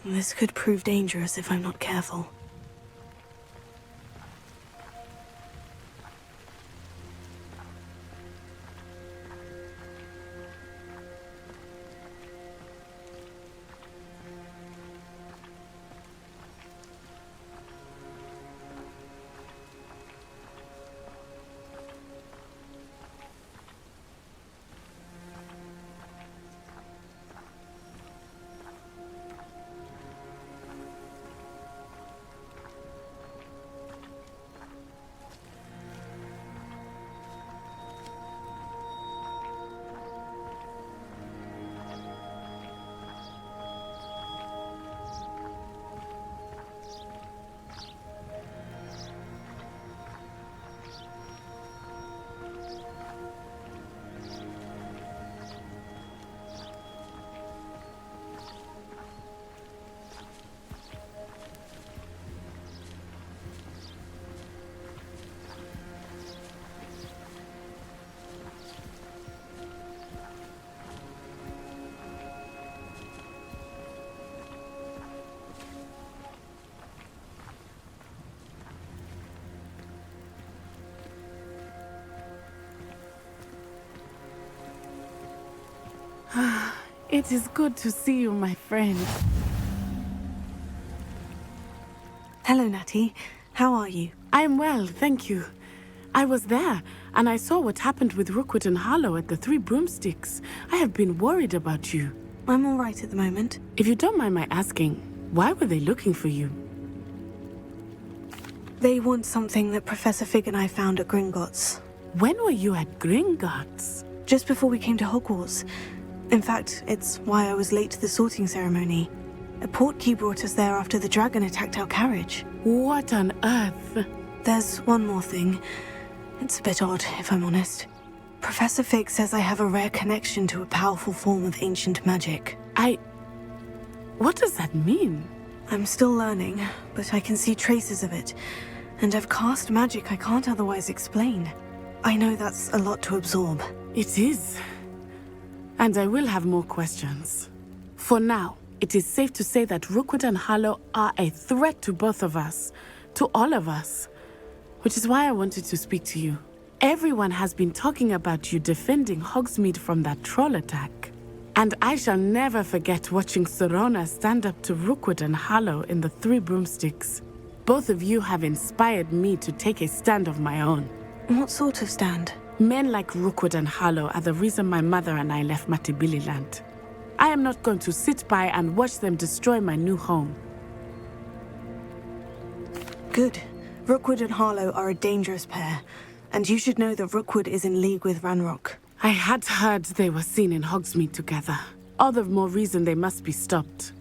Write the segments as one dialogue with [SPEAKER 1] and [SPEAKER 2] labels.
[SPEAKER 1] This could prove dangerous if I'm not careful.
[SPEAKER 2] It is good to see you, my friend.
[SPEAKER 1] Hello, Natty. How are you?
[SPEAKER 2] I am well, thank you. I was there, and I saw what happened with Rookwood and Harlow at the Three Broomsticks. I have been worried about you.
[SPEAKER 1] I'm all right at the moment.
[SPEAKER 2] If you don't mind my asking, why were they looking for you?
[SPEAKER 1] They want something that Professor Fig and I found at Gringotts.
[SPEAKER 2] When were you at Gringotts?
[SPEAKER 1] Just before we came to Hogwarts. In fact, it's why I was late to the sorting ceremony. A portkey brought us there after the dragon attacked our carriage.
[SPEAKER 2] What on earth?
[SPEAKER 1] There's one more thing. It's a bit odd, if I'm honest. Professor Fig says I have a rare connection to a powerful form of ancient magic.
[SPEAKER 2] What does that mean?
[SPEAKER 1] I'm still learning, but I can see traces of it. And I've cast magic I can't otherwise explain. I know that's a lot to absorb.
[SPEAKER 2] It is. And I will have more questions. For now, it is safe to say that Rookwood and Harlow are a threat to both of us. To all of us. Which is why I wanted to speak to you. Everyone has been talking about you defending Hogsmeade from that troll attack. And I shall never forget watching Sorona stand up to Rookwood and Harlow in the Three Broomsticks. Both of you have inspired me to take a stand of my own.
[SPEAKER 1] What sort of stand?
[SPEAKER 2] Men like Rookwood and Harlow are the reason my mother and I left Matabeleland. I am not going to sit by and watch them destroy my new home.
[SPEAKER 1] Good. Rookwood and Harlow are a dangerous pair, and you should know that Rookwood is in league with Ranrock.
[SPEAKER 2] I had heard they were seen in Hogsmeade together. All the more reason they must be stopped.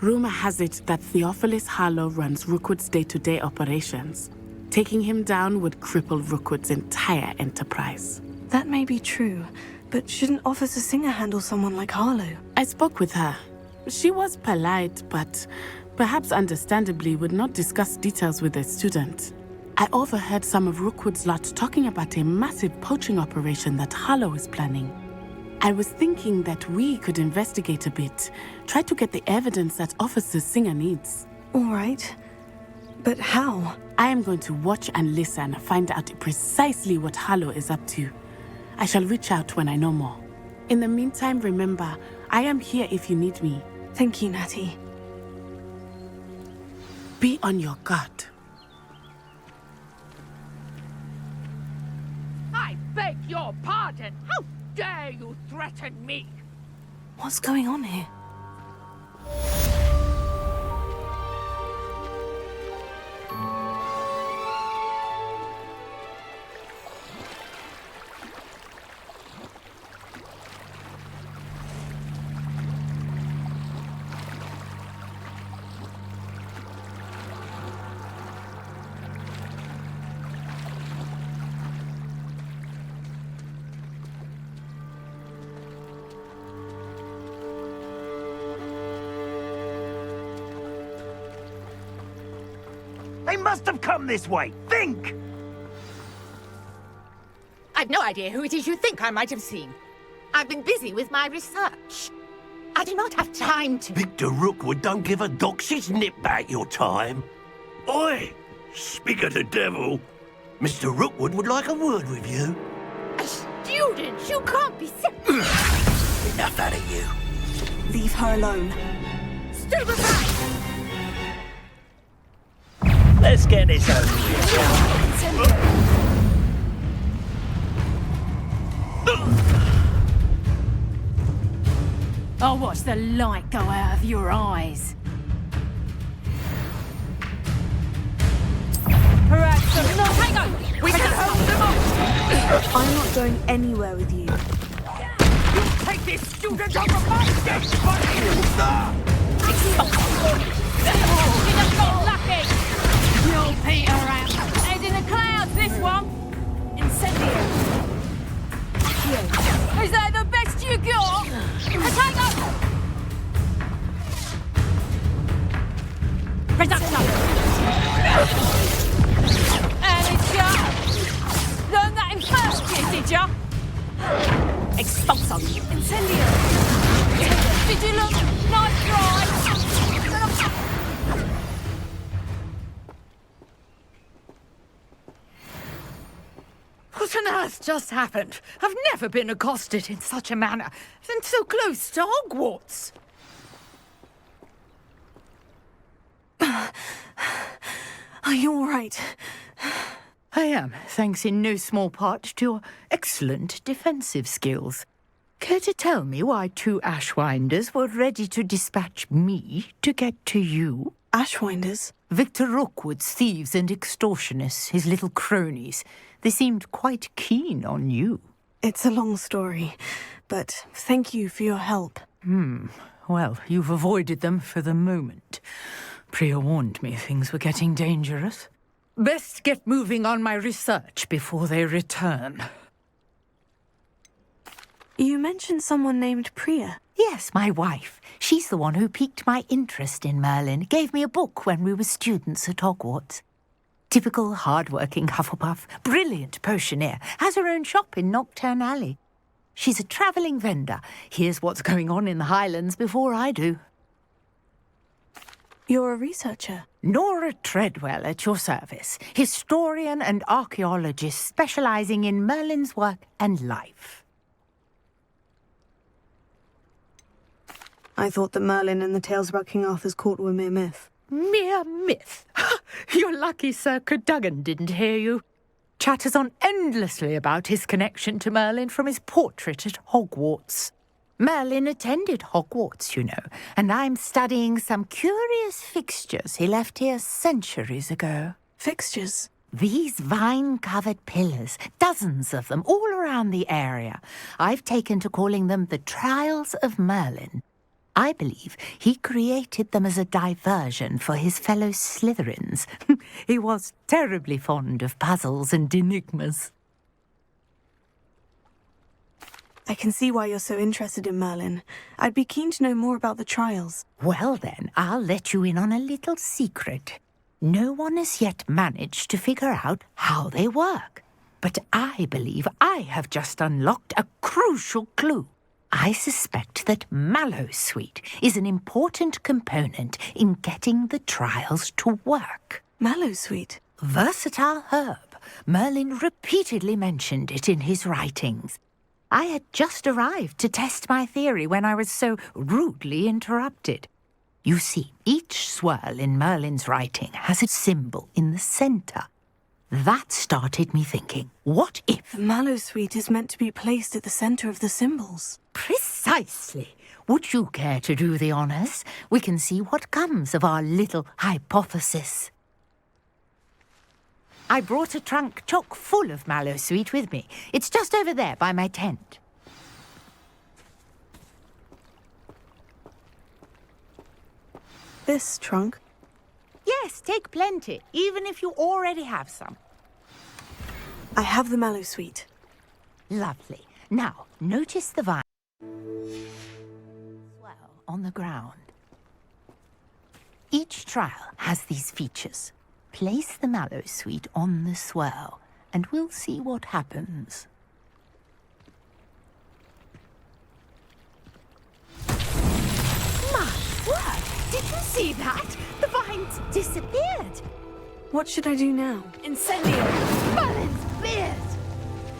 [SPEAKER 2] Rumor has it that Theophilus Harlow runs Rookwood's day-to-day operations. Taking him down would cripple Rookwood's entire enterprise.
[SPEAKER 1] That may be true, but shouldn't Officer Singer handle someone like Harlow?
[SPEAKER 2] I spoke with her. She was polite, but perhaps understandably would not discuss details with a student. I overheard some of Rookwood's lot talking about a massive poaching operation that Harlow is planning. I was thinking that we could investigate a bit, try to get the evidence that Officer Singer needs.
[SPEAKER 1] All right. But how?
[SPEAKER 2] I am going to watch and listen, find out precisely what Harlow is up to. I shall reach out when I know more. In the meantime, remember, I am here if you need me.
[SPEAKER 1] Thank you, Natty.
[SPEAKER 2] Be on your guard.
[SPEAKER 3] I beg your pardon! How dare you threaten me?
[SPEAKER 1] What's going on here?
[SPEAKER 4] They must have come this way! Think!
[SPEAKER 3] I've no idea who it is you think I might have seen. I've been busy with my research.
[SPEAKER 5] I do not have time to...
[SPEAKER 6] Victor Rookwood don't give a doxy's nip back your time. Oi! Speak of the devil. Mr. Rookwood would like a word with you.
[SPEAKER 5] A student? You can't be...
[SPEAKER 6] Enough out of you.
[SPEAKER 1] Leave her alone.
[SPEAKER 5] Stupefy!
[SPEAKER 4] Let's get this over with.
[SPEAKER 7] I'll watch the light go out of your eyes. Perhaps some... No, hang on! We can hold them off!
[SPEAKER 1] I'm not going anywhere with you.
[SPEAKER 3] You take this student off of my desk!
[SPEAKER 7] You just got lucky! You'll peter out. Head in the clouds, this one! Incendio! Is that the best you got? Potato! Reduction! And it's shut! Learn that in first year, did ya? Expulso! Incendio! Did you look? Nice try!
[SPEAKER 5] What on earth just happened? I've never been accosted in such a manner, and so close to Hogwarts.
[SPEAKER 1] Are you all right?
[SPEAKER 5] I am, thanks in no small part to your excellent defensive skills. Care to tell me why 2 Ashwinders were ready to dispatch me to get to you?
[SPEAKER 1] Ashwinders?
[SPEAKER 5] Victor Rookwood's thieves and extortionists, his little cronies. They seemed quite keen on you.
[SPEAKER 1] It's a long story, but thank you for your help.
[SPEAKER 5] Well, you've avoided them for the moment. Priya warned me things were getting dangerous. Best get moving on my research before they return.
[SPEAKER 1] You mentioned someone named Priya.
[SPEAKER 5] Yes, my wife. She's the one who piqued my interest in Merlin. Gave me a book when we were students at Hogwarts. Typical hard-working Hufflepuff, brilliant potioneer, has her own shop in Nocturne Alley. She's a travelling vendor. Hears what's going on in the Highlands before I do.
[SPEAKER 1] You're a researcher.
[SPEAKER 5] Nora Treadwell at your service, historian and archaeologist specialising in Merlin's work and life.
[SPEAKER 1] I thought that Merlin and the tales about King Arthur's court were mere myth.
[SPEAKER 5] Mere myth? You're lucky Sir Cadogan didn't hear you. Chatters on endlessly about his connection to Merlin from his portrait at Hogwarts. Merlin attended Hogwarts, you know, and I'm studying some curious fixtures he left here centuries ago.
[SPEAKER 1] Fixtures?
[SPEAKER 5] These vine-covered pillars, dozens of them, all around the area. I've taken to calling them the Trials of Merlin. I believe he created them as a diversion for his fellow Slytherins. He was terribly fond of puzzles and enigmas.
[SPEAKER 1] I can see why you're so interested in Merlin. I'd be keen to know more about the trials.
[SPEAKER 5] Well then, I'll let you in on a little secret. No one has yet managed to figure out how they work. But I believe I have just unlocked a crucial clue. I suspect that Mallowsweet is an important component in getting the trials to work.
[SPEAKER 1] Mallowsweet?
[SPEAKER 5] Versatile herb. Merlin repeatedly mentioned it in his writings. I had just arrived to test my theory when I was so rudely interrupted. You see, each swirl in Merlin's writing has a symbol in the centre. That started me thinking, what if...
[SPEAKER 1] The Mallowsweet is meant to be placed at the centre of the symbols.
[SPEAKER 5] Precisely. Would you care to do the honours? We can see what comes of our little hypothesis. I brought a trunk chock full of Mallowsweet with me. It's just over there by my tent.
[SPEAKER 1] This trunk?
[SPEAKER 5] Yes, take plenty, even if you already have some.
[SPEAKER 1] I have the Mallowsweet.
[SPEAKER 5] Lovely. Now, notice the vine swell on the ground. Each trial has these features. Place the Mallowsweet on the swirl, and we'll see what happens.
[SPEAKER 1] What should I do now?
[SPEAKER 7] Incendio! Merlin's beard!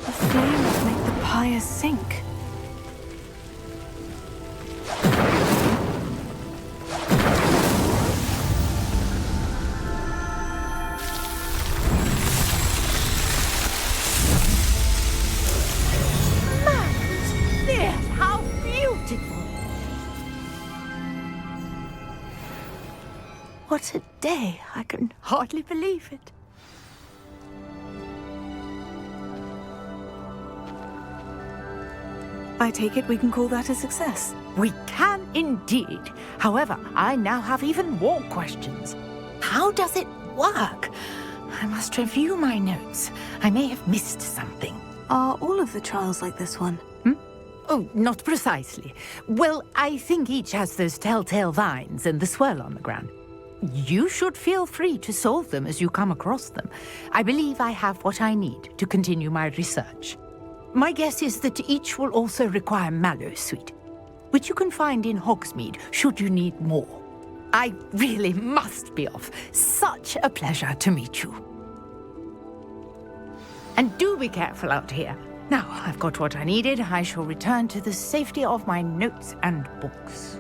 [SPEAKER 1] The flames make the pyre sink.
[SPEAKER 5] Merlin's beard! How beautiful! What a day! I can hardly believe it.
[SPEAKER 1] I take it we can call that a success.
[SPEAKER 5] We can indeed. However, I now have even more questions. How does it work? I must review my notes. I may have missed something.
[SPEAKER 1] Are all of the trials like this one?
[SPEAKER 5] Oh, not precisely. Well, I think each has those telltale vines and the swirl on the ground. You should feel free to solve them as you come across them. I believe I have what I need to continue my research. My guess is that each will also require mallow sweet, which you can find in Hogsmeade should you need more. I really must be off. Such a pleasure to meet you. And do be careful out here. Now I've got what I needed, I shall return to the safety of my notes and books.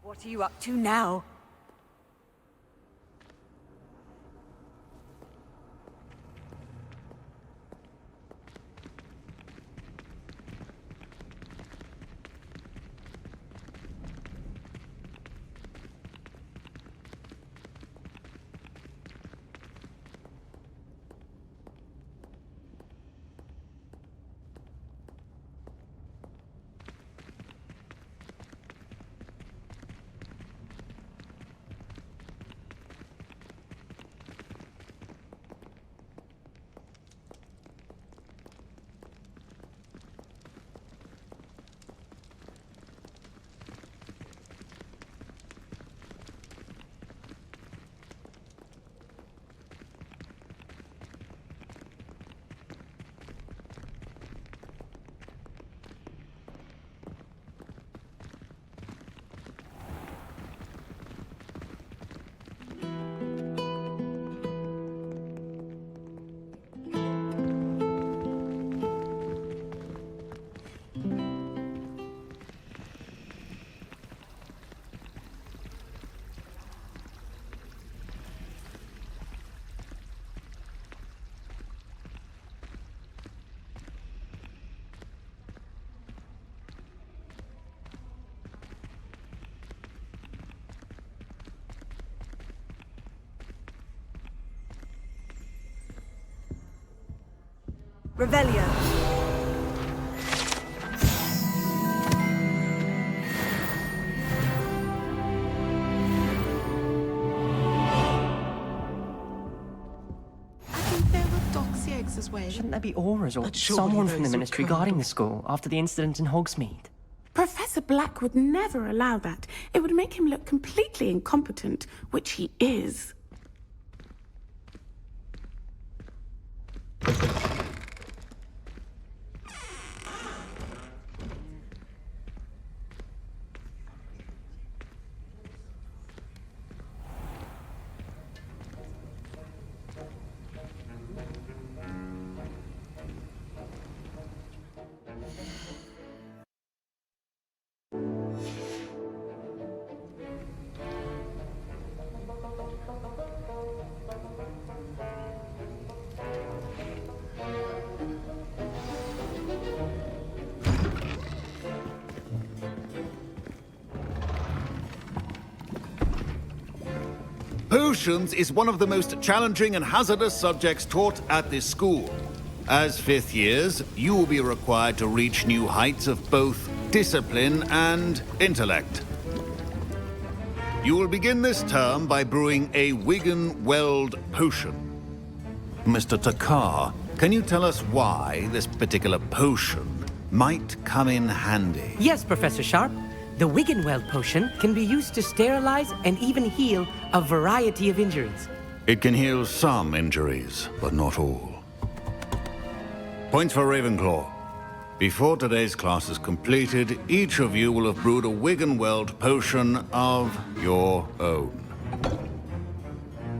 [SPEAKER 7] What are you up to now?
[SPEAKER 1] Revelio.
[SPEAKER 8] As well.
[SPEAKER 9] Shouldn't there be auras or someone from the Ministry guarding the school after the incident in Hogsmeade?
[SPEAKER 2] Professor Black would never allow that. It would make him look completely incompetent, which he is.
[SPEAKER 10] Potions is one of the most challenging and hazardous subjects taught at this school. As fifth years, you will be required to reach new heights of both discipline and intellect. You will begin this term by brewing a Wiggenweld potion. Mr. Takar, can you tell us why this particular potion might come in handy?
[SPEAKER 11] Yes, Professor Sharp. The Wiggenweld potion can be used to sterilize and even heal a variety of injuries.
[SPEAKER 10] It can heal some injuries, but not all. Points for Ravenclaw. Before today's class is completed, each of you will have brewed a Wiggenweld potion of your own.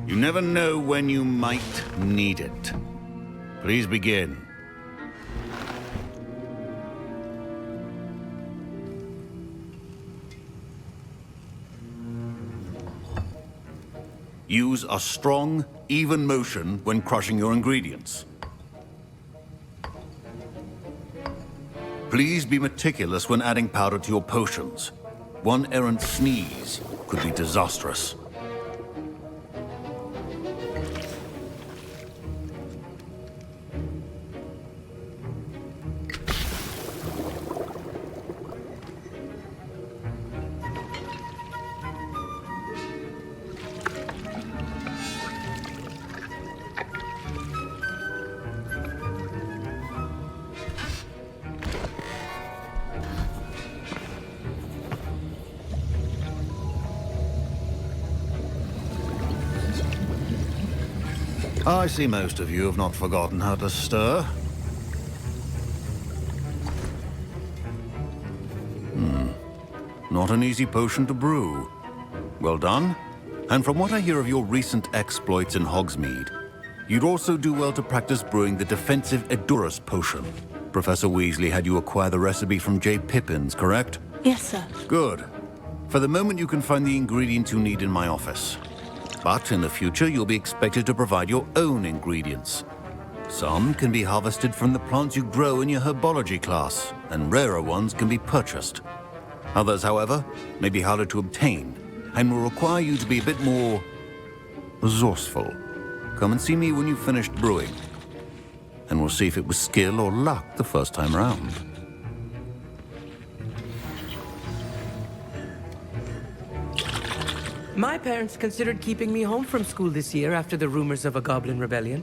[SPEAKER 10] You never know when you might need it. Please begin. Use a strong, even motion when crushing your ingredients. Please be meticulous when adding powder to your potions. One errant sneeze could be disastrous. I see most of you have not forgotten how to stir. Not an easy potion to brew. Well done. And from what I hear of your recent exploits in Hogsmeade, you'd also do well to practice brewing the defensive Edurus potion. Professor Weasley had you acquire the recipe from J. Pippins, correct?
[SPEAKER 1] Yes, sir.
[SPEAKER 10] Good. For the moment, you can find the ingredients you need in my office. But in the future, you'll be expected to provide your own ingredients. Some can be harvested from the plants you grow in your herbology class, and rarer ones can be purchased. Others, however, may be harder to obtain, and will require you to be a bit more resourceful. Come and see me when you've finished brewing, and we'll see if it was skill or luck the first time around.
[SPEAKER 11] My parents considered keeping me home from school this year after the rumors of a goblin rebellion.